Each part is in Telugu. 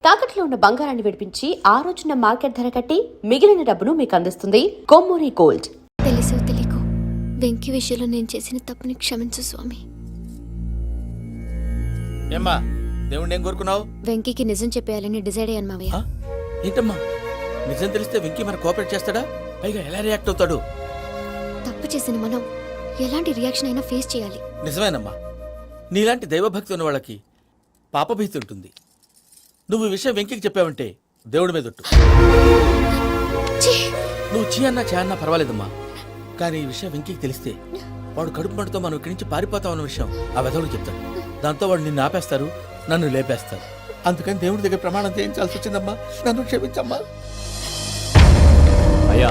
తాకట్లో ఉన్న బంగారాన్ని విడిపించి ఆ రోజున మార్కెట్ ధర కట్టి మిగిలిన డబ్బును మీకు అందిస్తుంది కొమ్మూరి గోల్డ్. తెలుసో తెలియకో వెంకీ విషయంలో నేను చేసిన తప్పుని క్షమించు స్వామి. ఏమ్మా దేవుణ్ణి ఏం కోరుకున్నావు? వెంకీకి నిజం చెప్పేయాలని డిసైడ్ అయ్యాను మావయ్య. ఏంటమ్మా నిజం తెలిస్తే వెంకీ మన కోఆపరేట్ చేస్తాడా? పైగా ఎలా రియాక్ట్ అవుతాడు? తప్పు చేసిన మనం ఎలాంటి రియాక్షన్ అయినా ఫేస్ చేయాలి. నిజమేనమ్మా, నీలాంటి దైవభక్తి ఉన్న వాళ్ళకి పాపభీతి ఉంటుంది. నువ్వు ఈ విషయం వెంకీకి చెప్పావంటే దేవుడి మీద ఒట్టు. నువ్వు చీ అన్నా చే అన్నా పర్వాలేదమ్మా, కానీ ఈ విషయం వెంకీకి తెలిస్తే వాడు కడుపు మంటతో మనం ఇక్కడి నుంచి పారిపోతామన్న విషయం ఆ వెధవుడికి చెప్తాడు. దాంతో వాడు నిన్ను ఆపేస్తారు, నన్ను లేపేస్తారు. అందుకని దేవుడి దగ్గర ప్రమాణం చేయించాల్సి వచ్చిందమ్మా, నన్ను క్షమించమ్మా. అయ్యా,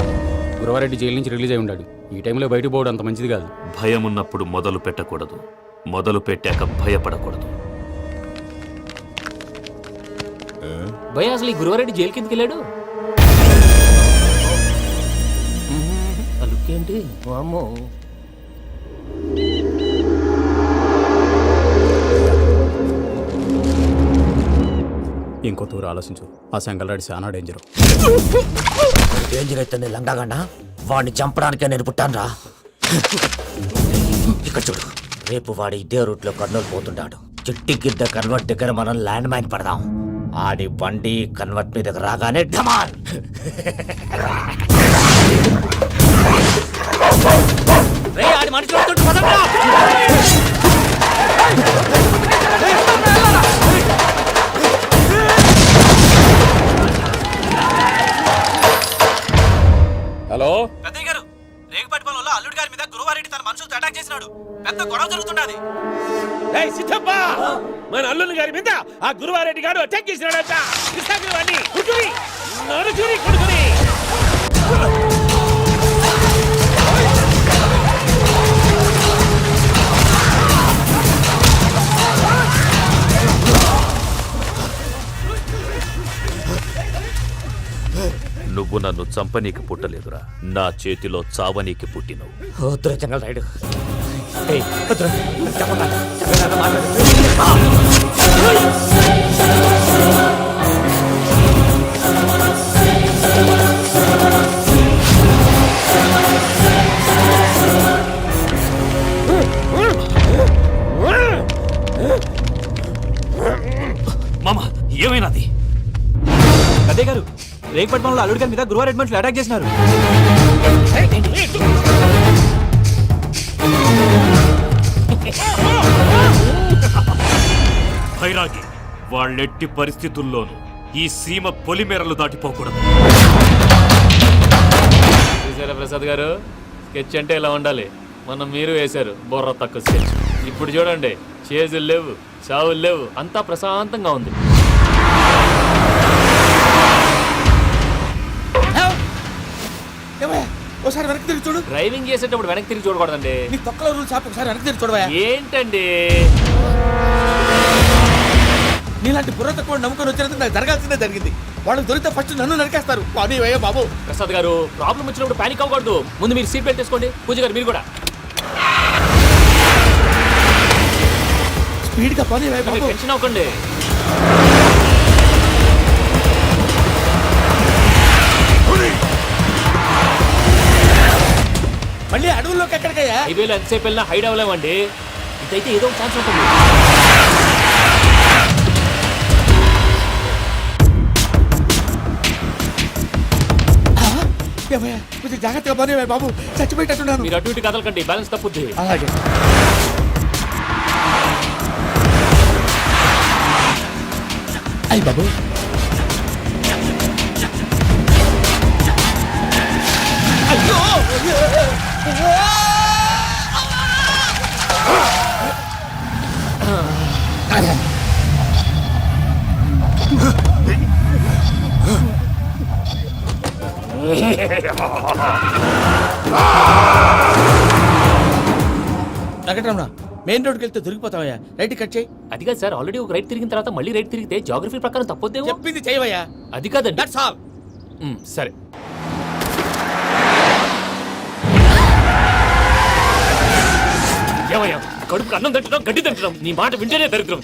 గురవారెడ్డి జైలు నుంచి రిలీజ్ అయి ఉన్నాడు. ఈ టైంలో బయటకు పోవడం అంత మంచిది కాదు. భయం ఉన్నప్పుడు మొదలు పెట్టకూడదు, మొదలు పెట్టాక భయపడకూడదు. భయ అసలు ఈ గురవారెడ్డి జైలు కిందకి వెళ్ళాడు. అలుకేంటి అమ్మో. ఇంకో తూరు ఆలోచించు. ఆ సంగల్రాడి చాలా డేంజర్. డేంజర్ అయితే లంగాగన్నా వాడిని చంపడానికే నేను పుట్టాను రా. ఇక్కడ చూడు, రేపు వాడు ఇదే రూట్ లో కర్నూలు పోతుంటాడు. చిట్టి గిద్ద కన్వర్ట్ దగ్గర మనం ల్యాండ్ మైన్ పడదాం. ఆడి బండి కన్వర్ట్ మీద రాగానే ఢమాన్. ఆడి మనిషి హలో పెద్దయ్య గారు, రేగుపాటి పొలంలో అల్లుడి గారి మీద గురువారెడ్డి తన మనుషులతో అటాక్ చేసినాడు. పెద్ద గొడవ జరుగుతున్నది. మన అల్లుని గారి మీద ఆ గురువారెడ్డి గారు అటాక్ చేసినాడట. కొడుకుని నువ్వు నన్ను చంపనీకి పుట్టలేదురా, నా చేతిలో చావనీకి పుట్టినవు. జంగల్ రైడ్. మామ ఏమైనాది? అదే గారు, రేగుపట్నంలో అల్లుడి గారి మీద గురువారెడ్డి మనుషులు అటాక్ చేసినారు. భైరాగి, వాళ్ళెట్టి పరిస్థితుల్లోనూ ఈ సీమ పొలిమేరలు దాటిపోకూడదు. చూసారా ప్రసాద్ గారు, స్కెచ్ అంటే ఇలా ఉండాలి. మనం మీరు వేశారు బొర్ర తక్కువ స్కెచ్. ఇప్పుడు చూడండి, చేజులు లేవు, చావులు లేవు, అంతా ప్రశాంతంగా ఉంది. ఒకసారి వెనక్కి తిరిగి చూడు. డ్రైవింగ్ చేసేటప్పుడు వెనక్కి తిరిగి చూడకూడదండి. నీ తొక్కలో రూల్స్ ఆపి ఒకసారి వెనక్కి తిరిగి చూడవా. ఏంటండి నీలాంటి బుర్ర తక్కువ నమ్ముకొని వచ్చినందుకు నాకు జరగాల్సిందే జరిగింది. వాళ్ళు దొరికితే ఫస్ట్ నన్ను నరికేస్తారు. పానీ వయ్యా బాబు. ప్రసాద్ గారు, ప్రాబ్లం వచ్చినప్పుడు పానిక్ అవ్వకూడదు. ముందు మీరు సీట్ బెల్ట్ వేసుకోండి. పూజ గారు మీరు కూడా స్పీడ్గా పానీ వయ్యా బాబు. టెన్షన్ అవ్వకండి. మళ్ళీ అడవుల్లోకి ఎక్కడికయ్యా? హైవేలో ఎంతసేపు వెళ్ళినా హైడ్ అవ్వలేమండి. ఇదైతే ఏదో ఒక ఛాన్స్ ఉంటుంది. కొంచెం జాగ్రత్తగా పని బాబు, చచ్చిపోయేటట్టున్నాను. మీరు అటు ఇటు కదలకండి, బ్యాలెన్స్ తప్పుద్ది. అలాగే. అయ్యి బాబు, అయ్యో వెంకటరమణ, మెయిన్ రోడ్కి వెళ్తే దొరికిపోతావయ్యా. రైట్ కట్ చేయి. అది కాదు సార్, ఆల్రెడీ ఒక రైట్ తిరిగిన తర్వాత మళ్ళీ రైట్ తిరిగితే జాగ్రఫీ ప్రకారం తప్పొద్దేమో. చెప్పింది చేయవయ్యా. అది కాదండి. That's all. సరే. ఏమయ్యా, కడుపుకు అన్నం తింటున్నాం, గడ్డి తింటున్నాం, నీ మాట వింటేనే దరిద్రం.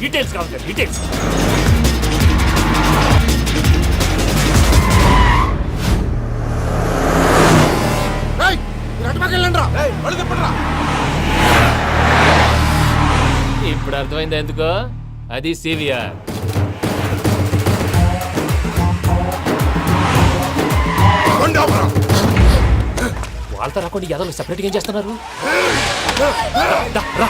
డీటెయిల్స్ కావాలి సార్, డీటెయిల్స్. ఇప్పుడు అర్థమైందా ఎందుకో? అది సివిఆర్. వాళ్ళతో రాకుండా యాదవ్ సెపరేట్గా ఏం చేస్తున్నారు? రా.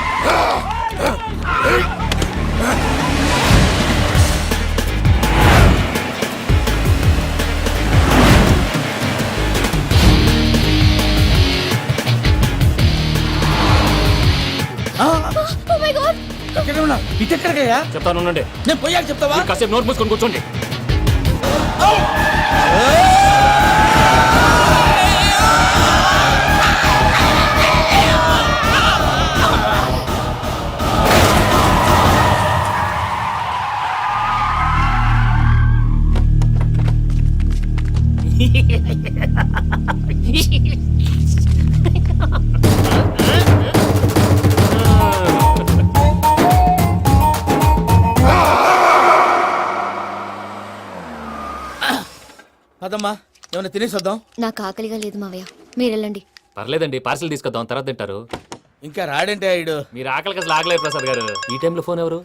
ఎక్కడ ఉన్నా ఇటు ఎక్కడికయ్యా? చెప్తాను ఉండండి. నేను పోయాక చెప్తావా? మీరు కాసేపు నోట్ మూసుకొని కూర్చోండి. అదమ్మా ఏమైనా తినేసి వద్దాం. నాకు ఆకలిగా లేదు మావయ్య, మీరు వెళ్ళండి. పర్లేదండి, పార్సిల్ తీసుకొద్దాం, తర్వాత తింటారు. ఇంకా రాడంటే ఆయుడు. మీరు ఆకలికి అసలు ఆగలేదు ప్రసాద్ గారు. ఈ టైంలో ఫోన్ ఎవరు?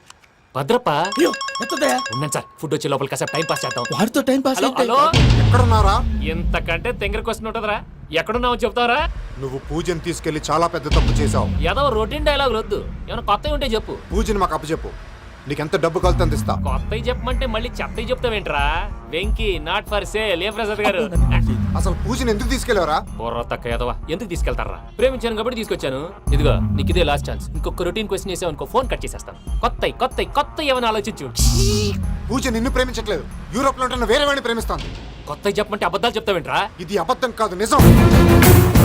భద్రప్ప. అయ్యో ఎత్తదయ్యా. ఉన్నాను సార్, ఫుడ్ వచ్చే లోపల కాసేపు టైం పాస్ చేద్దాం. వాడితో టైం పాస్. హలో హలో, ఎక్కడున్నారా? ఇంతకంటే తెంగర క్వశ్చన్ ఉంటుందిరా. ఎక్కడున్నావు చెప్తావరా? నువ్వు పూజని తీసుకెళ్లి చాలా పెద్ద తప్పు చేశావు. ఏదో రొటీన్ డైలాగ్ వద్దు, ఏమైనా కొత్తవి ఉంటే చెప్పు. పూజని మాకు అప్పచెప్పు, నీకెంత డబ్బు కలితే అంత ఇస్తా. కొత్తవి చెప్పమంటే మళ్ళీ చెత్తవి చెప్తావేంట్రా? Venky not for sale. ఏ ప్రసాద్ గారు? అసలు పూజని ఎందుకు తీసుకెళ్లేవరా? బుర్ర తక్క ఏదవా, ఎందుకు తీసుకెళ్తారా? ప్రేమించాను కాబట్టి తీసుకొచ్చాను. ఇదిగో నీకు ఇదే లాస్ట్ ఛాన్స్. ఇంకొక రొటీన్ క్వశ్చన్ చేసావు అనుకో, ఫోన్ కట్ చేసేస్తాను. కొత్త ఏమైనా ఆలోచించు. పూజ నిన్ను ప్రేమించట్లేదు, యూరోప్ లో ఉంటున్న వేరే వాడిని ప్రేమిస్తాను. కొత్తవి చెప్పమంటే అబద్ధాలు చెప్తావేంట్రా? ఇది అబద్ధం కాదు, నిజం.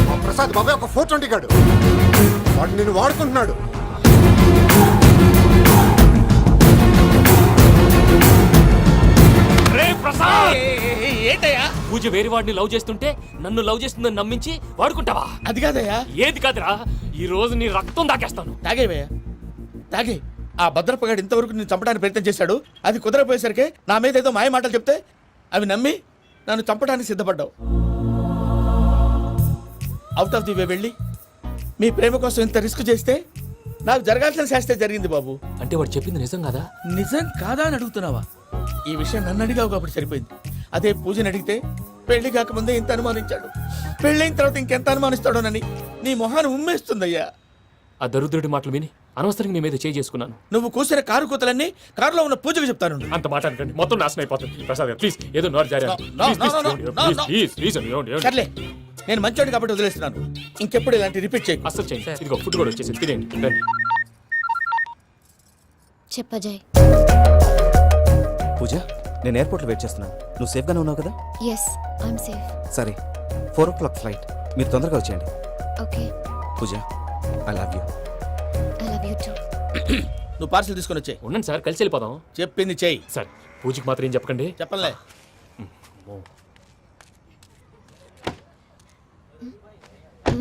మా ప్రసాద్ బాబాయ్ ఒక 420 గాడు, వాడు నిన్ను వాడుకుంటున్నాడు. ఏంటయ్యా? పూజ వేరే వాడిని లవ్ చేస్తుంటే నన్ను లవ్ చేస్తుందని నమ్మించి వాడుకుంటావా? అది కాదయ్యా. ఏది కాదురా, ఈ రోజు నీ రక్తం దాకేస్తాను. తాగేవయ్యా తాగే. ఆ భద్రపగాడు ఇంతవరకు నేను చంపడానికి ప్రయత్నం చేశాడు. అది కుదరపోయేసరికి నా మీద ఏదో మాయ మాటలు చెప్తే అవి నమ్మి నన్ను చంపడానికి సిద్ధపడ్డావు. అవుట్ ఆఫ్ ది వే వెళ్ళి మీ ప్రేమ కోసం ఇంత రిస్క్ చేస్తే నాకు జరగాల్సిన శాస్త్రే జరిగింది బాబు. అంటే వాడు చెప్పింది నిజం కదా? నిజం కాదా అని అడుగుతున్నావా? ఈ విషయం నన్ను అడిగావు కాబట్టి సరిపోయింది. అదే పూజని అడిగితే పెళ్లి కాకముందే ఇంత అనుమానించాడు, పెళ్ళైన తర్వాత ఇంకెంత అనుమానిస్తాడోనని నీ మొహాన్ని ఉమ్మేస్తుందయ్యా. ఆ దరిద్రుడి మాటలు విని అనవసరంగా నీ మీద చేయి చేసుకున్నాను. నువ్వు కూసిన కారు కూతలన్నీ కారులో ఉన్న పూజకు చెప్తాను. అంత మాట అనకండి, మొత్తం నాశనం అయిపోతుంది. ప్రసాద్ గారు ప్లీజ్, ఏదో నోరు జారీ. సర్లే, నేను మంచోడి కాబట్టి వదిలేస్తున్నాను. ఇంకెప్పుడు ఇలాంటి రిపీట్ చేయకు. అసలు చేయండి. ఇదిగో ఫుడ్ కూడా వచ్చేసి తినేయండి. రండి. చెప్పజాయ్. పూజ, నేను ఎయిర్పోర్ట్లో వెయిట్ చేస్తున్నాను. నువ్వు సేఫ్గానే ఉన్నావు కదా? Yes, I'm safe. సరే, 4 o'clock ఫ్లైట్. మీరు తొందరగా వచ్చేయండి. Okay, Pooja, I love you. I love you too. నువ్వు పార్సిల్ తీసుకొని వచ్చే. ఉండండి సార్, కలిసి వెళ్ళిపోదాం. చెప్పింది చెయ్యి. సార్ పూజకి మాత్రం ఏం చెప్పకండి. చెప్పలే.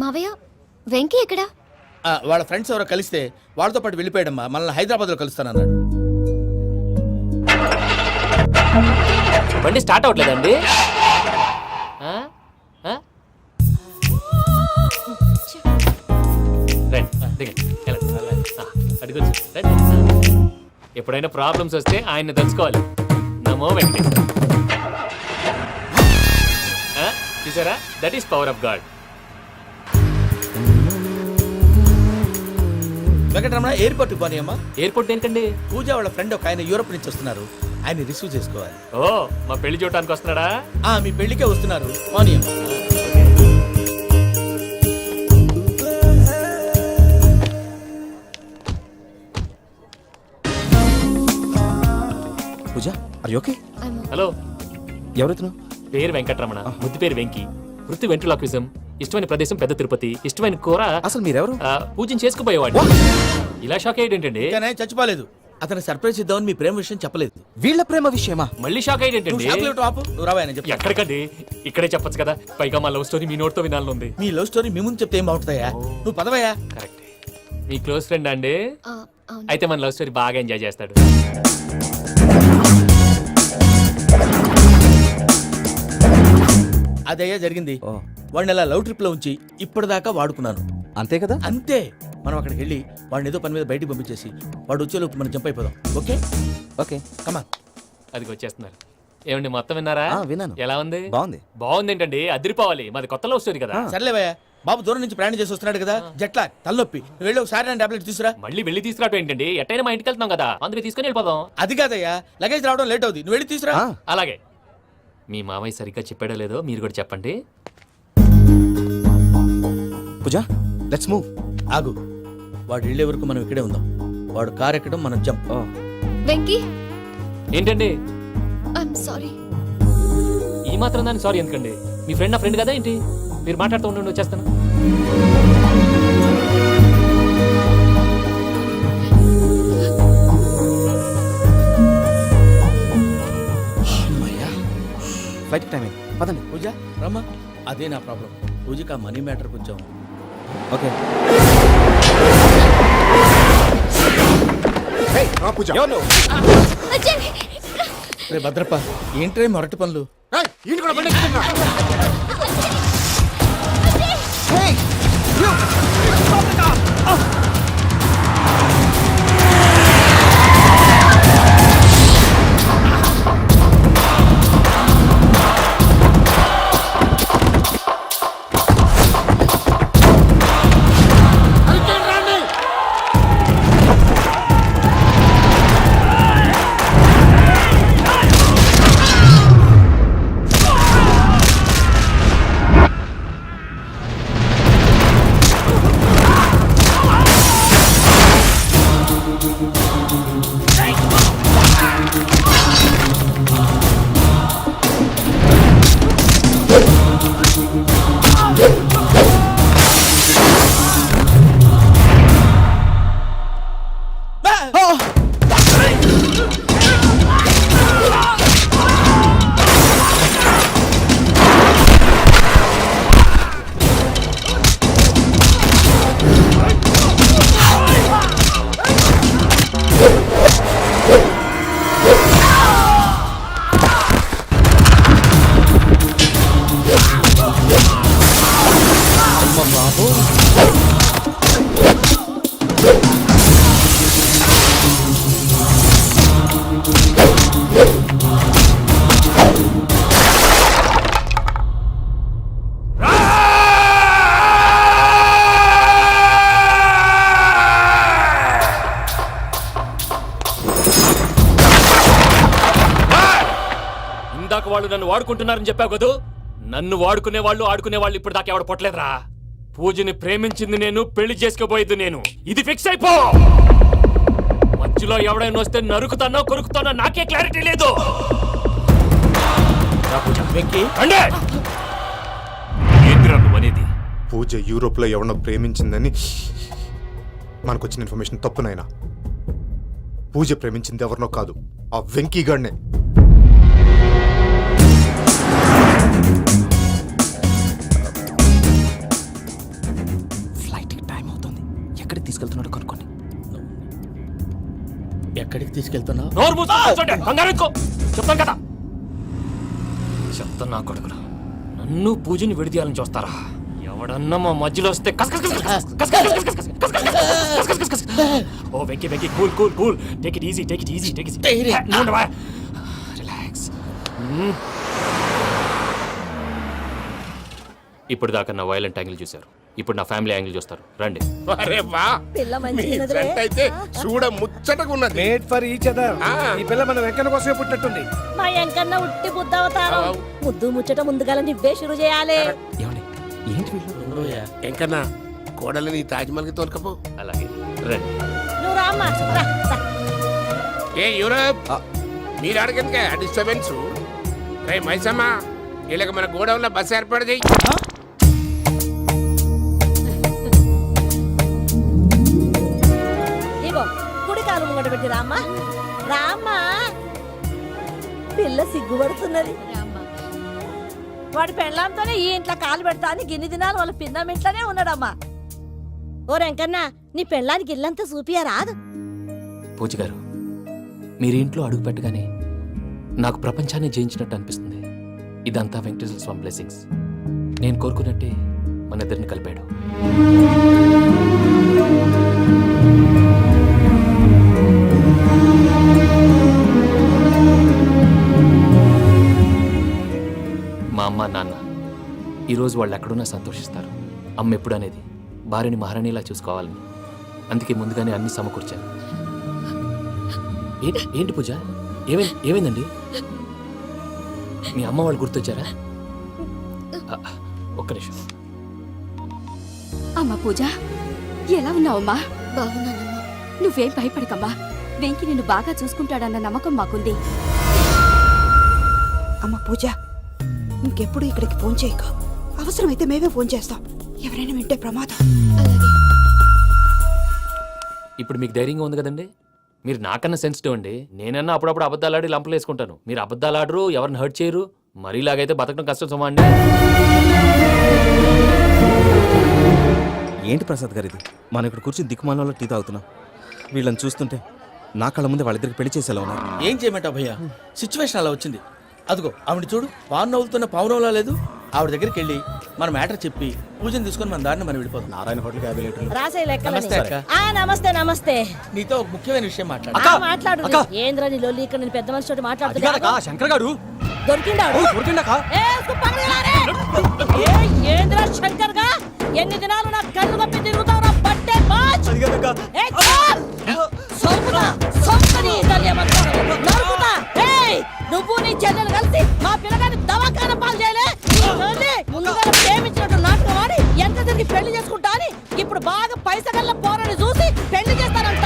మావయ్య, వెంకీ ఎక్కడా? వాళ్ళ ఫ్రెండ్స్ ఎవరో కలిస్తే వాళ్ళతో పాటు వెళ్ళిపోయాడమ్మా. మనల్ని హైదరాబాద్లో కలుస్తానన్నాడు. బండి స్టార్ట్ అవ్వట్లేదండి. ఎప్పుడైనా ప్రాబ్లమ్స్ వస్తే ఆయన్ని తెలుసుకోవాలి. నమో వెంకటేశ్వర. చూసారా, that is power of God. Venkataramana ఎయిర్పోర్ట్కి పోనీ అమ్మా. ఎయిర్పోర్ట్ ఏంటండి? పూజ వాళ్ళ ఫ్రెండ్ ఒక ఆయన యూరోప్ నుంచి వస్తున్నారు, ఆయన రిసీవ్ చేసుకోవాలి. ఓ, మా పెళ్లి చూడటానికి వస్తున్నాడా? మీ పెళ్లికే వస్తున్నారు. పోనీ అమ్మా. పూజ, ఆర్ యు ఓకే? హలో, ఎవరెత్తును? పేరు వెంకటరమణ, ముద్దు పేరు వెంకి, వృత్తి వెంట్రులాక్విజం, ఇష్టమైన ప్రదేశం పెద్ద తిరుపతి, ఇష్టమైన కూర. అసలు మీరెవరు? పూజను చేసుకుపోయేవాడు. ఇలా షాక్ అయ్యేటండి. కానీ ఆయన చచ్చిపోలేదు. అతను సర్ప్రైజ్ ఇద్దామని మీ ప్రేమ విషయం చెప్పలేదు. వీళ్ళ ప్రేమ విషయమా? మళ్ళీ షాక్ అయ్యేటండి. నువ్వు రావాయని చెప్పి. ఎక్కడికండి, ఇక్కడే చెప్పొచ్చు కదా. పైగా మా లవ్ స్టోరీ మీ నోట్తో వినాలనుంది. మీ లవ్ స్టోరీ మీ ముందు చెప్తే ఏం బాగుంటుందయ్యా? నువ్వు పదవయ్యా. కరెక్ట్. మీ క్లోజ్ ఫ్రెండ్ అండి? అవును. అయితే మన లవ్ స్టోరీ బాగా ఎంజాయ్ చేస్తాడు. అదయ్యా జరిగింది. ఓ వాడిని అలా లవ్ ట్రిప్ లో ఉంచి ఇప్పటిదాకా వాడుకున్నాను. అంతే కదా. అంతే. మనం అక్కడికి వెళ్ళి వాడిని ఏదో పని మీద బయటికి పంపించేసి వాడు వచ్చేలోపు మనం జంప్ అయిపోదాం. Okay okay come on. అది వచ్చేస్తున్నారు. ఏమండి మొత్తం విన్నారా? విన్నాను. ఎలా ఉంది? బాగుంది. బాగుంది ఏంటండి, అదిరిపోవాలి. మాది కొత్త లవ్ స్టోరీ కదా. సర్లేవయ్యా, బాబు దూరం నుంచి ప్రయాణం చేసి వస్తున్నాడు కదా, జట్లా తలనొప్పి. నువ్వు వెళ్ళి ఒకసారి టాబ్లెట్ తీసురా. మళ్ళీ వెళ్ళి తీసుకురావటం ఏంటండి? ఎట్టైనా మా ఇంటికి వెళ్తున్నాం కదా, అందుకే తీసుకొని వెళ్ళిపోదాం. అది కాదయ్యా, లగేజ్ రావడం లేట్ అవుతుంది. నువ్వు వెళ్ళి తీసురా. అలాగే. మీ మామయ్య సరిగ్గా చెప్పాడో లేదో మీరు కూడా చెప్పండి. పూజ లెట్స్ మూవ్. ఆగు, వాడు వెళ్ళే వరకు మనం ఇక్కడే ఉందాం. వాడు కార్ ఎక్కడం, మనం జంప్. వెంకీ, ఏంటండి ఐఎమ్ సారీ. ఈ మాత్రం దాన్ని సారీ ఎందుకండి? మీ ఫ్రెండ్ నా ఫ్రెండ్ కదా ఏంటి? మీరు మాట్లాడుతూ ఉండండి, వచ్చేస్తాను. ఫ్లైట్ టైం అయింది, పదండి. పూజ రమ్మా. అదే నా ప్రాబ్లం. పూజకి ఆ మనీ మ్యాటర్ కొంచెం. ఓకే. హే, రా పూజ. రే భద్రప్ప, ఏంట్రే మొరటి పనులు? ఏయ్, ఈయన కూడా బండి ఎక్కుతున్నా. అరికేయండి, రాండి. ఇందాక వాళ్ళు నన్ను వాడుకుంటున్నారని చెప్పావు కదూ. నన్ను వాడుకునే వాళ్ళు ఆడుకునే వాళ్ళు ఇప్పుడు దాకా ఎవడ పొట్టలేదురా. పూజని ప్రేమించింది నేను, పెళ్లి చేసుకోబోయేది నేను. ఇది ఫిక్స్ అయిపో. మధ్యలో ఎవడైనా వస్తే నరుకుతానో కొరుకుతానో నాకే క్లారిటీ లేదు. వెంకీ, ఏంద్రా నువ్వు అనేది? పూజ యూరోప్ లో ఎవరినో ప్రేమించిందని మనకొచ్చిన ఇన్ఫర్మేషన్ తప్పు నాయనా. పూజ ప్రేమించింది ఎవరినో కాదు, ఆ వెంకీ గాడినే. ఫ్లైట్ టైం అవుతుంది. ఎక్కడికి తీసుకెళ్తున్నాడో కనుక్కోండి. ఎక్కడికి తీసుకెళ్తున్నావు? నోరు మూసుకొని కూర్చోండి. కంగారు ఎందుకు? చెప్తాను కదా. చెప్తాను నా కొడుకులు, నన్ను పూజని విడిదీయాలని చూస్తారా? ఎవడన్నా మా మధ్యలో వస్తే ఓ Venky Venky, cool cool cool, take it easy, take it easy, take it easy. Relax. ఇప్పుడు దాకా నా వైలెంట్ యాంగిల్ చూశారు, ఇప్పుడు నా ఫ్యామిలీ యాంగిల్ చూస్తారు. రండి. అరే వా, మీ జంట అయితే చూడ ముచ్చటగా ఉన్నది. Made for each other. ఈ పిల్ల మన వెంకన్న కోసమే పుట్టినట్టుంది. మా ఎంకన్నా ఉట్టి బుద్ధవతారం. ముద్దు ముచ్చట ముందుగా నువ్వే షురు చేయాలి. ఏమండి, ఏంటి వీళ్ళు? ఎంకన్నా కోడలని తాజ్మహల్ కి తోలుకపో. అలాగే రండి. నువ్వు రామ్మా, రా, రా. ఏ యూరప్, మీరు అడగందుకే డిస్టర్బెన్స్. రే మైసమ్మ, వీళ్ళకి మన గోడౌన్లో బస్సు ఏర్పాటు చేయి. ఇగో కుడి కాలు ముంగట పెట్టి రామ్మా, రామ్మా. పిల్ల సిగ్గుపడుతున్నది. వాడి పెళ్ళాంతోనే ఈ ఇంట్లో కాలు పెడతా అని గిన్ని దినాలు వాళ్ళ పిన్నం ఇంట్లోనే ఉన్నాడమ్మా. ఓ వెంకన్నా, నీ పెళ్ళానికి ఇల్లంతా చూపియా రాదు. పూజ గారు మీరు ఇంట్లో అడుగు పెట్టగానే నాకు ప్రపంచాన్ని జయించినట్టు అనిపిస్తుంది. ఇదంతా వెంకటేశ్వర స్వామి బ్లెస్సింగ్స్. నేను కోరుకున్నట్టే మన ఇద్దరిని కలిపాడు. మా అమ్మ నాన్న ఈరోజు వాళ్ళు ఎక్కడున్నా సంతోషిస్తారు. అమ్మ ఎప్పుడు అనేది భార్యని మహారాణిలా చూసుకోవాలని, అందుకే ముందుగానే అన్ని సమకూర్చాను. ఏంటి పూజ, ఏమైందండి? మీ అమ్మ వాళ్ళు గుర్తొచ్చారా? ఒక్క నిమిషం. అమ్మా పూజ, ఎలా ఉన్నావమ్మా? బాగున్నానమ్మా. నువ్వేం భయపడకమ్మా, వెంకి నిన్ను బాగా చూసుకుంటాడన్న నమ్మకం మాకుంది. అమ్మ పూజ, ఇంకెప్పుడు ఇక్కడికి ఫోన్ చేయక. అవసరమైతే మేమే ఫోన్ చేస్తాం. ఎవరైనా వింటే ప్రమాదం. ఇప్పుడు మీకు ధైర్యంగా ఉంది కదండి. మీరు నాకన్నా సెన్సిటివ్ అండి. నేనన్నా అప్పుడప్పుడు అబద్ధాలాడి లంపలు వేసుకుంటాను. మీరు అబద్ధాలు ఆడరు, ఎవరిని హర్ట్ చేయరు. మరీ ఇలాగైతే బతకడం కష్టం సుమా అండి. ఏంటి ప్రసాద్ గారు ఇది? మనం ఇక్కడ కూర్చొని దిక్కుమాలలో టీ తాగుతున్నాం. వీళ్ళని చూస్తుంటే నా కళ్ళ ముందే వాళ్ళిద్దరికి పెళ్లి చేసేలా ఉన్నారు. ఏం చేయమంటావు భయ్యా, సిచ్యువేషన్ అలా వచ్చింది. అదిగో ఆవిడ చూడు, పావు నవ్వుతున్న పావునవ్వులా లేదు. ఆవిడ దగ్గరికి వెళ్ళి మన మ్యాటర్ చెప్పి పూజను తీసుకొని మన దారిని మనం వెళ్ళిపోతాం. నారాయణ హోటల్ 50 లీటర్లు. రాసే లెక్కలని. నమస్తే అక్క. నమస్తే నమస్తే. నీతో ఒక ముఖ్యమైన విషయం మాట్లాడు. మాట్లాడు. ఏంద్రా నీ లొల్లి? ఇక్కడ నేను పెద్ద మనిషితో మాట్లాడుతున్నా. శంకర్ గారు దొరికిందాడు. ఏంద్రా శంకర్ గా? ఎన్ని దినాలు నా కళ్ళు కప్పి తిరుగుతావు? పట్టే బాచ్. నువ్వు నీ చెల్లెలు కలిసి మా పిల్లగాని దవాఖాన పాలు చేయలే. ముందుగా ప్రేమించినట్టు నాటకం ఆడి ఎంత తిరిగి పెళ్లి చేసుకుంటా అని ఇప్పుడు బాగా పైసగల్ల పోరని చూసి పెళ్లి చేస్తానంట.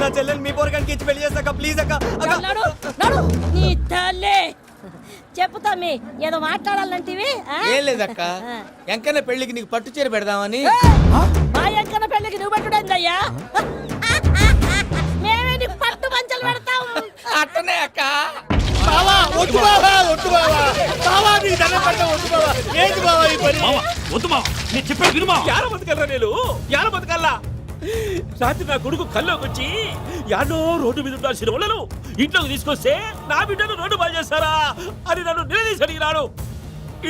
నా చెల్లెలు మీ పోరగానికి ఇచ్చి పెళ్లి చేస్తాక ప్లీజ్ అక్క. నడు నీ తల్లి. చెప్పుతా మీ ఏదో మాట్లాడాలంటివి. ఏం లేదక్క, ఎంకన్న పెళ్లికి నీకు పట్టు చీర పెడదామని. మా ఎంకన్న పెళ్లికి నువ్వు పెట్టుడేందయ్యా? మేమే నీకు పట్టు పంచలు పెడతాం. అట్టనే అక్క. రాత్రి నా కొడుకు కల్లోకి వచ్చి యాడో రోడ్డు మీద ఉండాల్సిన వాళ్ళను ఇంట్లోకి తీసుకొస్తే నా బిడ్డను రోడ్డు బాగా చేస్తారా అని నన్ను నిలదీసి అడిగినాడు.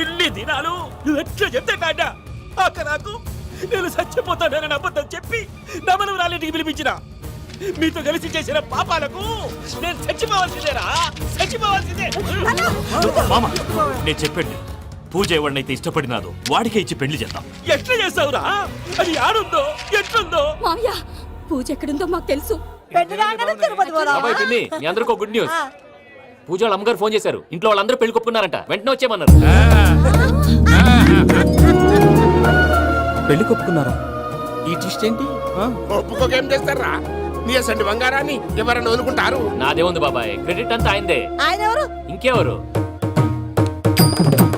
ఇన్ని దినాలు నువ్వు ఎట్లా చెప్తే కాట అక్క నాకు నేను చచ్చిపోతానని అబద్ధం చెప్పి నా మనవరాలింటికి పిలిపించిన. మీతో కలిసి చేసిన పాపాలకు నేను చచ్చిపోవాల్సిందేరా, చచ్చిపోవాల్సిందే. మామ నేను చెప్పండి, పూజ ఎవరినైతే ఇష్టపడినాదో వాడికే ఇచ్చి పెళ్లి చేద్దాం. ఎట్లా చేస్తావురా? అది ఆడుందో ఎట్లుందో. మామయ్య, పూజ ఎక్కడుందో మాకు తెలుసు. బాబాయ్ పిన్ని, మీ అందరికీ గుడ్ న్యూస్. పూజ వాళ్ళ అమ్మగారు ఫోన్ చేశారు. ఇంట్లో వాళ్ళందరూ పెళ్లి కొప్పుకున్నారంట. వెంటనే వచ్చేయమన్నారు. పెళ్లి కొప్పుకున్నారా? ఈ ట్విస్ట్ ఏంటి? ఒప్పుకోకేం చేస్తారా? నీ అసంటి బంగారాన్ని ఎవరైనా వదులుకుంటారు? నాదేముంది బాబాయ్, క్రెడిట్ అంతా ఆయనదే. ఆయన ఎవరు? ఇంకెవరు?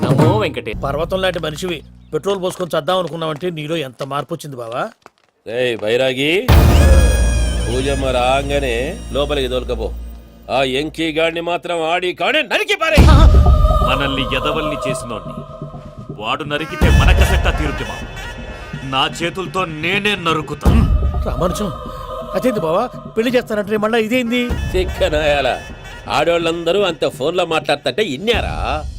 నమో వెంకటే. పర్వతం లాంటి మనిషివి పెట్రోల్ పోసుకొని చద్దాం అనుకున్నావంటే నీలో ఎంత మార్పు వచ్చింది బావా. బైరాగి పూజమ్మ రాగానే లోపలికి దొరకపో. ఆ ఎంకీ గాడిని మాత్రం ఆడి కాడే నరికి పారే. మనల్ని ఎదవల్ని చేసినోడ్ని వాడు నరికితే మనకసెట్టా తీరుతుమా? నా చేతులతో నేనే నరుకుతా. రామానుజం, అదేంది బావా పెళ్లి చేస్తానంటే మళ్ళా ఇదేంది? చిక్కనాయాల ఆడోళ్ళందరూ అంత ఫోన్లో మాట్లాడుతుంటే ఇన్నారా?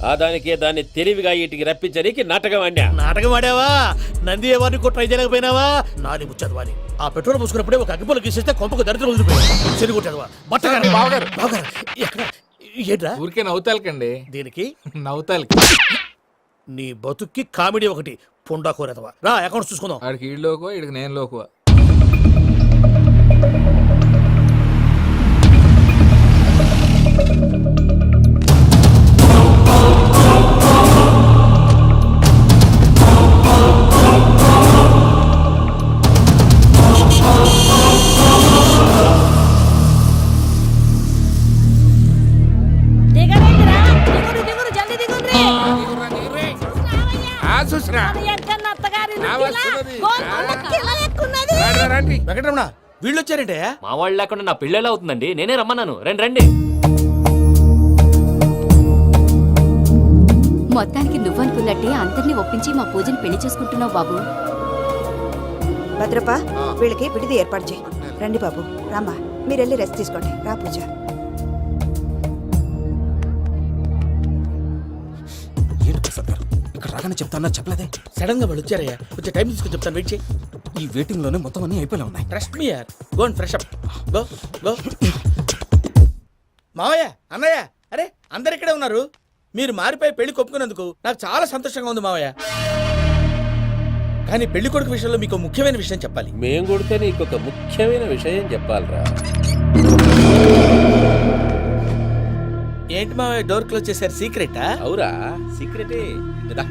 ఆ దానికే దాన్ని తెలివిగా వీటికి రప్పించడానికి నాటకం ఆడా. నాటకం ఆడావా? నంది ఎవరిని కూడా ట్రై చేయలేకపోయినావా? నాది ముచ్చదు వాని. ఆ పెట్రోల్ పోసుకున్నప్పుడే ఒక అగ్గిపుల్ల గీసేస్తే కొంపకు దరిద్రం వదిలిపోయాడు. చెరుగుంటదవా బట్టగారు బావగారు బావగారు ఎక్కడ ఏంట్రా? ఊరికే నవ్వుతాలకండి. దీనికి నవ్వుతాలకి నీ బతుక్కి కామెడీ ఒకటి పుండా కోరేదవా. రా అకౌంట్స్ చూసుకుందాం. ఆడికి ఈడు లోకువ, ఈడికి నేను లోకువ. వెంకటరమణ, వీళ్ళు వచ్చారంటే? మా వాళ్ళు లేకుండా నా పెళ్ళి ఎలా అవుతుందండి? నేనే రమ్మన్నాను. రండి రండి. మొత్తానికి నువ్వనుకున్నట్టే అందరినీ ఒప్పించి మా పూజని పెళ్లి చేసుకుంటున్నావు బాబు. భద్రప, వీళ్ళకి విడిది ఏర్పాటు చేయి. రండి బాబు రామ్మా, మీరు వెళ్ళి రెస్ట్ తీసుకోండి. రా పూజ. ఏంటి ప్రసాద్ గారు ఇక్కడ రాగానే చెప్తానా చెప్పలేదే? సడన్ గా వాళ్ళు వచ్చారయ్యా, కొంచెం టైం తీసుకొని చెప్తాను, వెయిట్ చేయి. ఈ వెయిటింగ్ లోనే మొత్తం అన్ని అయిపోయినా ఉన్నాయి. ట్రస్ట్ మీ యార్, go and fresh up. Go go. మావయ్య, అన్నయ్య, అరే అందరు ఇక్కడే ఉన్నారు. మీరు మారిపోయి పెళ్లి కొప్పుకున్నందుకు నాకు చాలా సంతోషంగా ఉంది మావయ్య. కానీ పెళ్లి కొడుకు విషయంలో మీకు ముఖ్యమైన విషయం చెప్పాలి. మేం కొడితే నీకు ఒక ముఖ్యమైన విషయం చెప్పాలిరా. ఏంటి మావయ్య డోర్ క్లోజ్ చేశారు? సీక్రెటా? అవురా, సీక్రెటే కదా.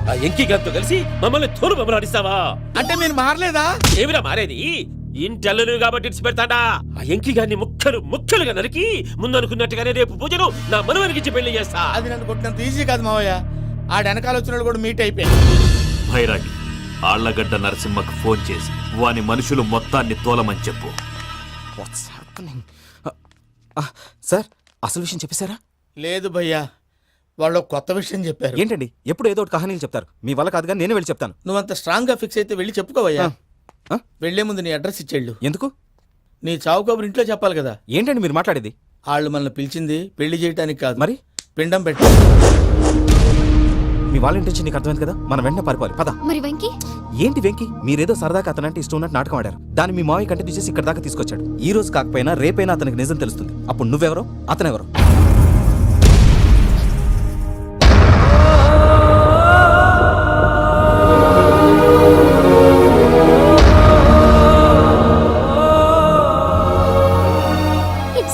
ఆ ఎంకి గారితో కలిసి మమ్మల్ని తోలు బొమ్మలాడిస్తావా? అంటే మీరు మారలేదా? ఏమిరా మారేది? ఇంటల్లు కాబట్టి ఇడిచి పెడతాడా? ఆ ఎంకి గారిని ముక్కలు ముక్కలుగా నరికి ముందు అనుకున్నట్టుగానే రేపు పూజను నా మనవనికిచ్చి పెళ్లి చేస్తా. అది నన్ను కొట్టినంత ఈజీ కాదు మావయ్య. ఆ వెనకాల వచ్చిన కూడా మీట్ అయిపోయాడు. భైరాగి ఆళ్లగడ్డ నరసింహకు ఫోన్ చేసి వాని మనుషులు మొత్తాన్ని తోలమని చెప్పు. సార్ అసలు విషయం చెప్పేశారా? లేదు భయ్యా, వాళ్ళు ఒక కొత్త విషయం చెప్పారు. ఏంటండి ఎప్పుడు ఏదో ఒకటి కహానీలు చెప్తారు. మీ వల్ల కాదుగా నేనే వెళ్ళి చెప్తాను. నువ్వంత స్ట్రాంగ్ గా ఫిక్స్ అయితే వెళ్ళి చెప్పుకోవయ్యా. వెళ్లే ముందు నీ అడ్రస్ ఇచ్చేళ్ళు. ఎందుకు? నీ చావు కబురు ఇంట్లో చెప్పాలి కదా. ఏంటండి మీరు మాట్లాడేది? వాళ్ళు మనల్ని పిలిచింది పెళ్లి చేయడానికి కాదు, మరి పిండం పెట్టి. మీ వాళ్ళ ఇంటి నీకు అర్థమైంది కదా, మనం వెంటనే పారిపోవాలి. పద. మరి వెంకీ? ఏంటి వెంకీ, మీరేదో సరదాగా అతనంటే ఇష్టం ఉన్నట్టు నాటకం ఆడారు. దాన్ని మీ మావయ్య కంటిన్యూ చేసి ఇక్కడ దాకా తీసుకొచ్చాడు. ఈ రోజు కాకపోయినా రేపైనా అతనికి నిజం తెలుస్తుంది. అప్పుడు నువ్వెవరో అతనెవరో.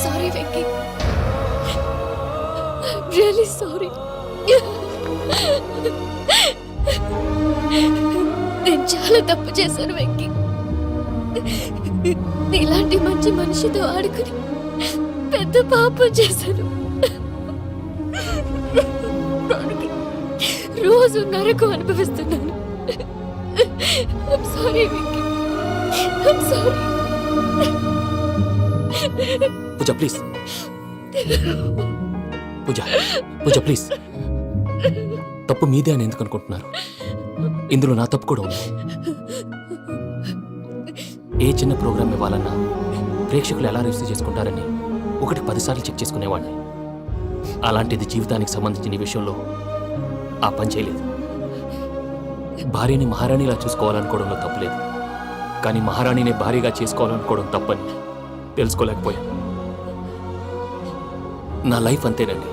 Sorry Venky, really sorry. నేను చాలా తప్పు చేశాను వెంకీ. నీలాంటి మంచి మనిషితో ఆడుకుని పెద్ద పాపం చేశాను. రోజు నరకం అనుభవిస్తున్నాను. I'm sorry Venky, I'm sorry. Pooja please, Pooja Pooja please. తప్పు మీదే అని ఎందుకు అనుకుంటున్నారు? ఇందులో నా తప్పు కూడా ఉంది. ఏ చిన్న ప్రోగ్రామ్ ఇవ్వాలన్నా ప్రేక్షకులు ఎలా రిసీవ్ చేసుకుంటారని 1-10 సార్లు చెక్ చేసుకునేవాడిని. అలాంటిది జీవితానికి సంబంధించిన ఈ విషయంలో ఆ పని చేయలేదు. భార్యని మహారాణిలా చూసుకోవాలనుకోవడంలో తప్పులేదు, కానీ మహారాణిని భార్యగా చేసుకోవాలనుకోవడం తప్పని తెలుసుకోలేకపోయాను. నా లైఫ్ అంతేనండి.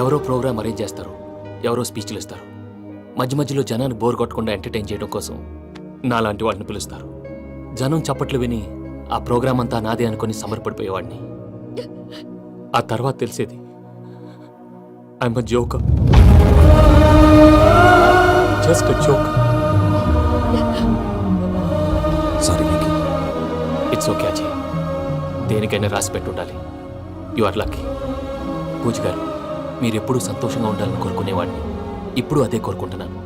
ఎవరో ప్రోగ్రామ్ అరేంజ్ చేస్తారు, ఎవరో స్పీచ్లు ఇస్తారు. మధ్య మధ్యలో జనాన్ని బోర్ కొట్టకుండా ఎంటర్టైన్ చేయడం కోసం నాలాంటి వాడిని పిలుస్తారు. జనం చప్పట్లు విని ఆ ప్రోగ్రామ్ అంతా నాదే అనుకుని సమర్పడిపోయేవాడిని. ఆ తర్వాత తెలిసేది I'm a joker, just a joker. Sorry Venky. It's okay Ajay, దేనికైనా రాసి పెట్టుండాలి. You are lucky. పూజ గారు, మీరెప్పుడూ సంతోషంగా ఉండాలని కోరుకునేవాడిని. ఇప్పుడు అదే కోరుకుంటున్నాను.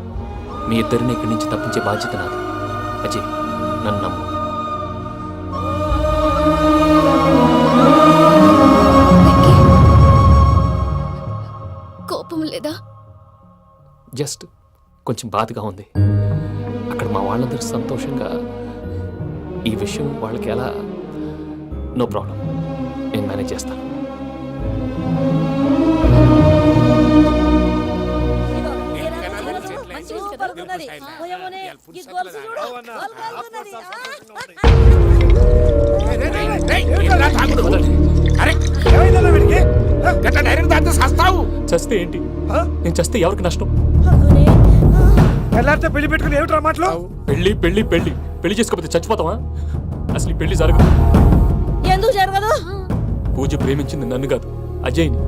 మీ ఇద్దరిని ఇక్కడి నుంచి తప్పించే బాధ్యత నాది. అజయ్, నన్ను నమ్ము. కోపం లేదా? జస్ట్ కొంచెం బాధగా ఉంది. అక్కడ మా వాళ్ళందరూ సంతోషంగా, ఈ విషయం వాళ్ళకి ఎలా? నో ప్రాబ్లం, నేను మేనేజ్ చేస్తాను. చస్తే ఏంటి? నేను చస్తే ఎవరికి నష్టం? పెళ్లి పెట్టుకుని ఏమిట్రా మాటలు? పెళ్లి పెళ్లి పెళ్లి పెళ్లి చేసుకోకపోతే చచ్చిపోతావా? అసలు ఈ పెళ్లి జరగదు. ఎందుకు జరగదు? పూజ ప్రేమించింది నన్ను కాదు, అజయ్ని.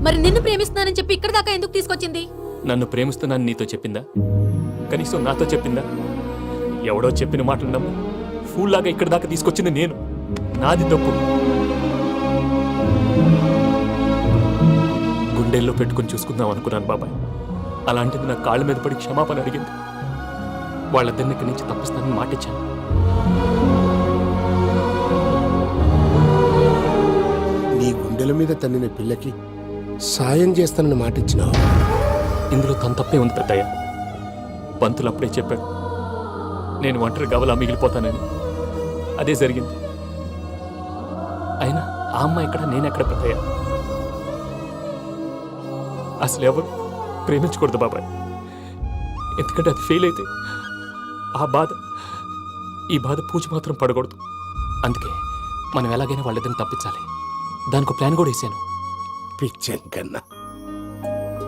మరి నిన్ను ప్రేమిస్తున్నానని చెప్పి ఇక్కడ దాకా ఎందుకు తీసుకొచ్చింది? నన్ను ప్రేమిస్తున్నాను నీతో చెప్పిందా? కనీసం నాతో చెప్పిందా? ఎవడో చెప్పిన మాటలు నమ్ము ఫూల్ లాగా ఇక్కడ దాకా తీసుకొచ్చింది నేను. నాది తప్పు. గుండెల్లో పెట్టుకుని చూసుకుందాం అనుకున్నాను బాబాయ్. అలాంటిది నా కాళ్ళ మీద పడి క్షమాపణ అడిగింది. వాళ్ళిద్దరిని ఇక్కడి నుంచి తప్పిస్తానని మాటిచ్చాను. నీ గుండెల మీద తన్నిన పిల్లకి సాయం చేస్తానని మాట ఇచ్చినావు. ఇందులో తన తప్పే ఉంది పెద్దయ్య. పంతులు అప్పుడే చెప్పాడు నేను ఒంటరి గవలా మిగిలిపోతానని. అదే జరిగింది. అయినా ఆ అమ్మాయి ఎక్కడ, నేనెక్కడ పెద్దయ్య? అసలు ఎవరు ప్రేమించకూడదు బాబాయ్. ఎందుకంటే అది ఫెయిల్ అయితే ఈ బాధ పూజ మాత్రం పడకూడదు. అందుకే మనం ఎలాగైనా వాళ్ళిద్దరిని తప్పించాలి. దానికి ప్లాన్ కూడా వేసాను. పిచ్చం కన్నా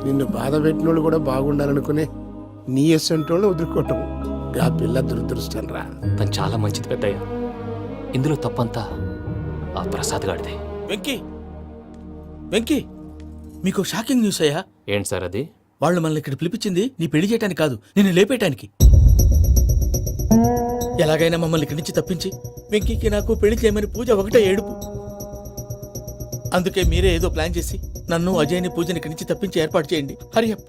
నిన్ను బాధ పెట్టినోళ్ళు కూడా బాగుండాలనుకునే నీ ఎస్సంటోళ్ళు వదులుకోవటం ఆ పిల్ల దురదృష్టం రా. తను చాలా మంచిది పెద్దయ్య. ఇందులో తప్పంతా ఆ ప్రసాద్ గాడిదే. వెంకీ మీకు షాకింగ్ న్యూస్ అయ్యా. ఏంటి సార్ అది? వాళ్ళు మనల్ని ఇక్కడ పిలిపించింది నీ పెళ్లి చేయడానికి కాదు, నిన్ను లేపేయటానికి. ఎలాగైనా మమ్మల్ని ఇక్కడి నుంచి తప్పించి వెంకీకి నాకు పెళ్లి చేయమని పూజ ఒకటే ఏడుపు. అందుకే మీరే ఏదో ప్లాన్ చేసి నన్ను అజయ్ని పూజని ఇక్కడి నుంచి తప్పించి ఏర్పాటు చేయండి. హరియప్,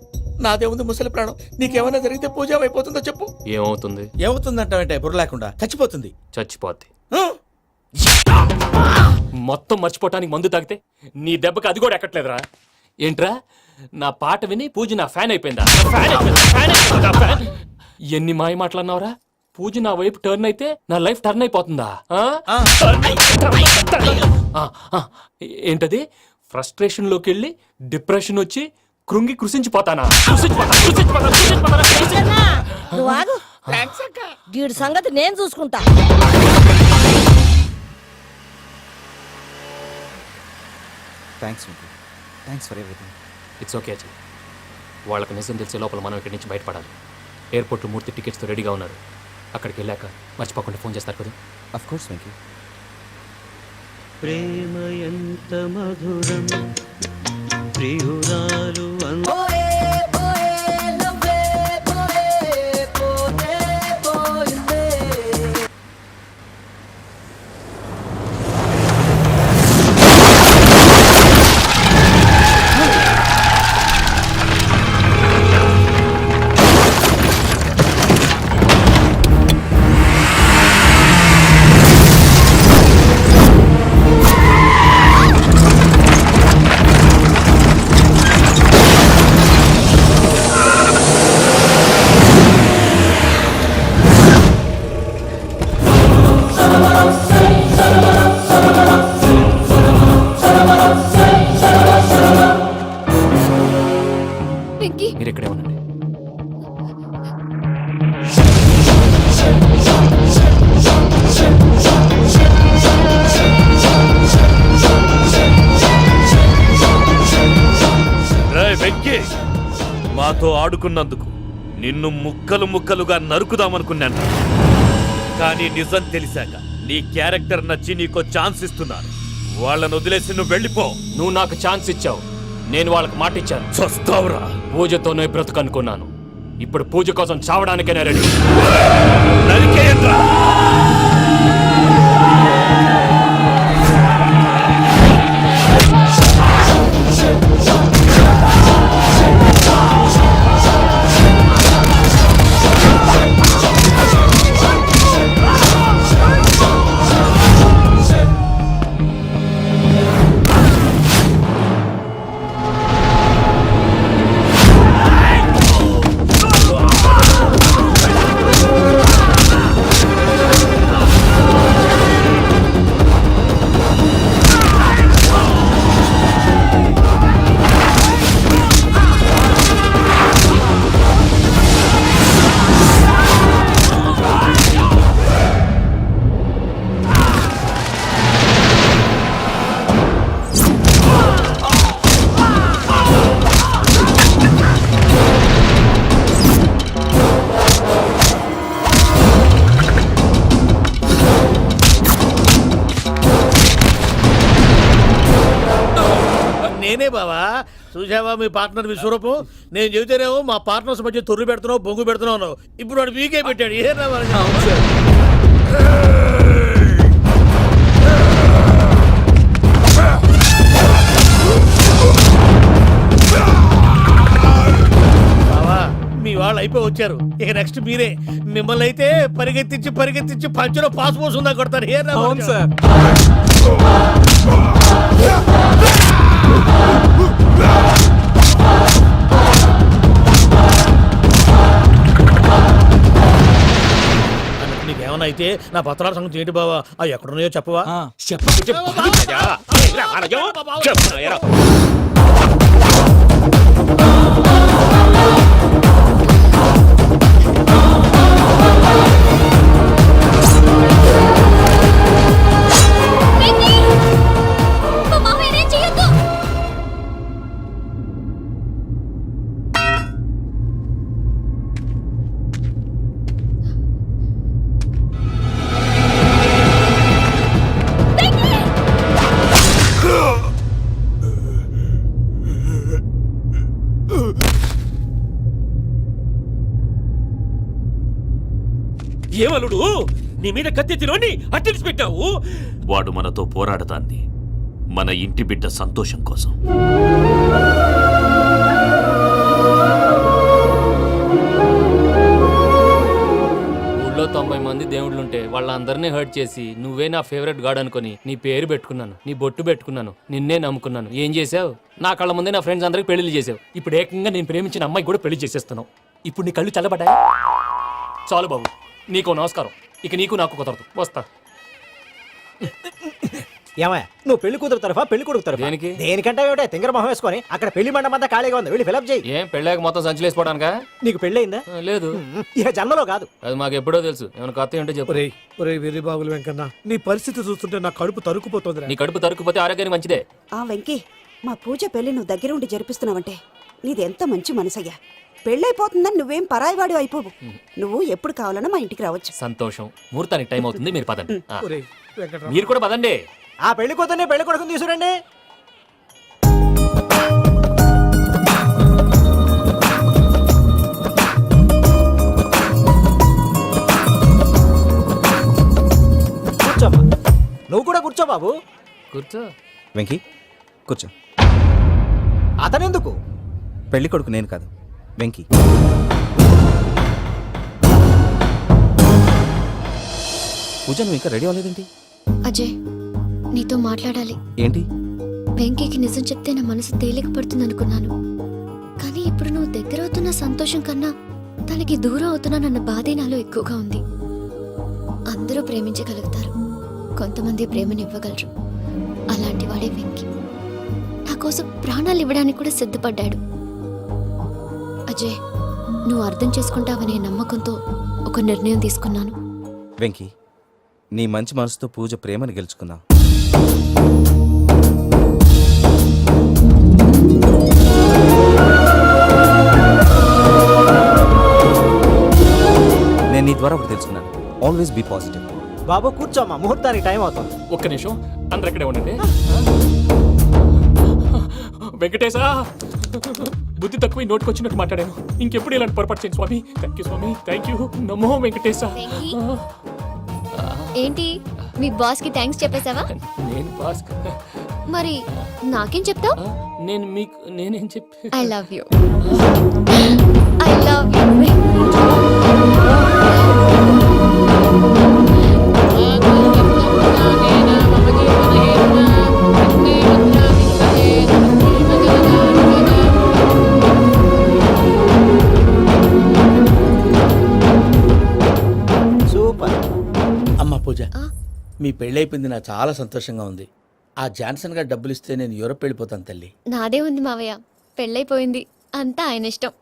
నాదే ఉంది ముసలి ప్రాణం. నీకేమైనా జరిగితే పూజ అయిపోతుందో చెప్పు. ఏమవుతుంది? ఏమవుతుందంటావంటే బుర్ర లేకుండా చచ్చిపోతుంది. చచ్చిపోద్ది. మొత్తం మర్చిపోవటానికి మందు తాగితే నీ దెబ్బకి అది కూడా ఎక్కట్లేదురా. ఏంట్రా, నా పాట విని పూజ నా ఫ్యాన్ అయిపోయిందా? ఎన్ని మాయ మాటలన్నావురా? పూజ నా వైపు టర్న్ అయితే నా లైఫ్ టర్న్ అయిపోతుందా? ఏంటది? ఫ్రస్ట్రేషన్ లోకి వెళ్ళి డిప్రెషన్ వచ్చి కృంగి కృషించిపోతానా? నువ్వు ఆగు. వీడి సంగతి నేను చూసుకుంటా. Thanks for everything. It's okay Ajay. వాళ్ళకి నిజం తెలిసే లోపల మనం ఇక్కడి నుంచి బయటపడాలి. ఎయిర్పోర్ట్లో 3 టికెట్స్తో రెడీగా ఉన్నారు. అక్కడికి వెళ్ళాక మర్చిపోకుండా ఫోన్ చేస్తారు కదా. Of course Venky. ప్రేమ ఎంత మధురం ప్రియురాలు మీరు ఇక్కడే ఉండండి. వెంకీ, మాతో ఆడుకున్నందుకు నిన్ను ముక్కలు ముక్కలుగా నరుకుదామనుకున్నాను. కానీ నిజం తెలిసాక నీ క్యారెక్టర్ నచ్చి నీకో ఛాన్స్ ఇస్తున్నాను. వాళ్ళను వదిలేసి నువ్వు వెళ్ళిపో. నువ్వు నాకు ఛాన్స్ ఇచ్చావు, నేను వాళ్ళకి మాట ఇచ్చాను. చస్తావురా. పూజతోనే బ్రతుకనుకున్నాను. ఇప్పుడు పూజ కోసం చావడానికైనా రెడీ. నరికేయండ్రా. నేనే బావా. చూసావా మీ పార్ట్నర్ విశ్వరూపం? నేను చెబితేనేమో మా పార్ట్నర్స్ మధ్య తొర్రు పెడుతున్నావు, బొంగు పెడుతున్నావు. ఇప్పుడు వాడు వీకే పెట్టాడు. ఏ బావా, మీ వాళ్ళు అయిపోయి వచ్చారు. ఇక నెక్స్ట్ మీరే. మిమ్మల్ని అయితే పరిగెత్తించి పంచలో పాస్ పోసుందా కొడతారు. ఏ నీకేమన్నా అయితే నా పత్రాల సంగతి ఏంటి బావా అవి ఎక్కడున్నాయో చెప్పవా? ఏమలుడు నీ మీద కత్తెత్తిలోని అట్టడిసి పెట్టావు. వాడు మనతో పోరాడతాంది మన ఇంటి బిడ్డ సంతోషం కోసం. ఊళ్ళో 90 మంది దేవుళ్ళుంటే వాళ్ళందరినీ హర్ట్ చేసి నువ్వే నా ఫేవరెట్ గాడ్ అనుకుని నీ పేరు పెట్టుకున్నాను, నీ బొట్టు పెట్టుకున్నాను, నిన్నే నమ్ముకున్నాను. ఏం చేసావు? నా కళ్ళ ముందే నా ఫ్రెండ్స్ అందరికి పెళ్లి చేసావు. ఇప్పుడు ఏకంగా నేను ప్రేమించిన అమ్మాయి కూడా పెళ్లి చేసేస్తున్నావు. ఇప్పుడు నీ కళ్ళు చల్లబడ్డాయి. చాలు బాబు, నీకు నమస్కారం. ఇక నీకు నాకు కుదరదు. వస్తా. ఏమయ్య నువ్వు పెళ్లి కూతురు తరఫా పెళ్లి కొడుకు తరఫా? దేనికి? దేనికంటే ఏమిటే తింగర మొహం వేసుకొని అక్కడ పెళ్లి మండపం అంతా ఖాళీగా ఉంది, వెళ్ళి ఫిలప్ చేయి. ఏం పెళ్ళాక మొత్తం సంచలేసిపోవడానికా? నీకు పెళ్లి అయిందా? లేదు. ఇక జన్మలో కాదు. అది మాకు ఎప్పుడో తెలుసు. ఏమైనా కొత్త ఏంటో చెప్పు. ఒరే వెర్రి బాబులు వెంకన్న, నీ పరిస్థితి చూస్తుంటే నా కడుపు తరుక్కుపోతుంది. నీ కడుపు తరుక్కుపోతే ఆరోగ్యానికి మంచిదే. ఆ వెంకీ, మా పూజ పెళ్లి నువ్వు దగ్గరుండి జరిపిస్తున్నావంటే నీది ఎంత మంచి మనసయ్యా. పెళ్ళైపోతుందని నువ్వేం పరాయివాడు అయిపోవు. నువ్వు ఎప్పుడు కావాలన్నా మా ఇంటికి రావచ్చు. సంతోషం. ముహూర్తానికి టైం అవుతుంది, మీరు పదండి. మీరు కూడా పదండి. ఆ పెళ్లి కూతుర్ని పెళ్లి కొడుకుని తీసుకురండి. కూర్చోమ్మా. నువ్వు కూడా కూర్చో బాబు. కూర్చో. వెంకీ కూర్చో. అతనెందుకు? పెళ్లి కొడుకు నేను కాదు, వెంకీ. పూజ నువ్వు ఇంకా రెడీ అవ్వలేదేంటి? అజయ్, నీతో మాట్లాడాలి. ఏంటి? వెంకీకి నిజం చెప్తే నా మనసు తేలిక పడుతుంది అనుకున్నాను. కానీ ఇప్పుడు నువ్వు దగ్గర అవుతున్న సంతోషం కన్నా తనకి దూరం అవుతున్నానన్న బాధే నాలో ఎక్కువగా ఉంది. అందరూ ప్రేమించగలుగుతారు, కొంతమంది ప్రేమనివ్వగలరు. అలాంటి వాడే వెంకీ. నా కోసం ప్రాణాలు ఇవ్వడానికి కూడా సిద్ధపడ్డాడు. అజయ్, నువ్వు అర్థం చేసుకుంటావనే నమ్మకంతో ఒక నిర్ణయం తీసుకున్నాను. వెంకీ, నీ మంచి మనసుతో పూజ ప్రేమని గెలుచుకున్నావు. నేను నీ ద్వారా ఒకటి తెలుసుకున్నాను. Always be positive. బాబు కూర్చోమ్మా, ముహూర్తానికి టైం అవుతుంది. ఒక్క నిమిషం, అందరు ఇక్కడే ఉండండి. వెంకటేశా, బుద్ధి తక్కువ నోటికి వచ్చినట్టు మాట్లాడాను. ఇంకెప్పుడు ఇలాంటి పొరపాటు చేయండి స్వామి. థ్యాంక్ యూ స్వామి, థ్యాంక్ యూ. నమో వెంకటేశా. ఏంటి, మీ బాస్ కి థ్యాంక్స్ చెప్పేశావా? నేను బాస్. మరి నాకేం చెప్తావు? నేనేం చెప్పి? I love you. I love you. Super. అమ్మ పూజ, మీ పెళ్ళైపోయింది, నాకు చాలా సంతోషంగా ఉంది. ఆ జాన్సన్ గారు డబ్బులు ఇస్తే నేను యూరోప్ వెళ్ళిపోతాను తల్లి. నాదే ఉంది మావయ్య, పెళ్ళైపోయింది, అంతా ఆయన ఇష్టం.